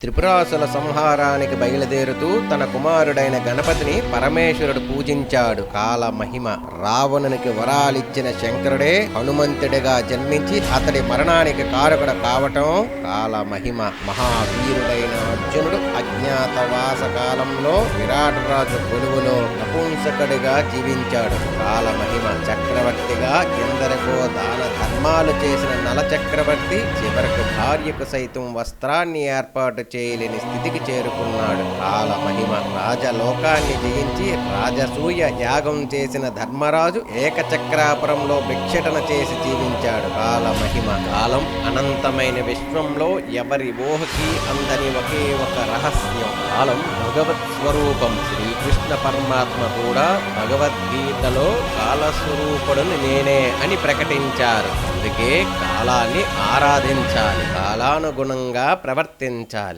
త్రిపురాసుల సంహారానికి బయలుదేరుతూ తన కుమారుడైన గణపతిని పరమేశ్వరుడు పూజించాడు. కాల మహిమ. రావణునికి వరాలిచ్చిన శంకరుడే హనుమంతుడిగా జన్మించి అతడి మరణానికి కారకుడు కావటం కాల మహిమ. మహావీరుడైన అర్జునుడు అజ్ఞాతవాస కాలంలో విరాటరాజు కొలువులో నపుంసకుడిగా జీవించాడు. కాల మహిమ. చక్రవర్తిగా ఎందరికో దాన ధర్మాలు చేసిన నల చక్రవర్తి చివరకు భార్యకు సైతం వస్త్రాన్ని ఏర్పాటు చేయలేని స్థితికి చేరుకున్నాడు. కాల మహిమ. రాజలోకాన్ని జయించి రాజసూయ యాగం చేసిన ధర్మరాజు ఏకచక్రాపురంలో భిక్షటన చేసి జీవించాడు. కాల మహిమ. కాలం అనంతమైన విశ్వంలో ఎవరి ఊహకి అందని ఒకే ఒక రహస్యం. కాలం భగవత్ స్వరూపం. శ్రీకృష్ణ పరమాత్మ కూడా భగవద్గీతలో కాలస్వరూపుడుని నేనే అని ప్రకటించారు. అందుకే కాలాన్ని ఆరాధించాలి, కాలానుగుణంగా ప్రవర్తించాలి.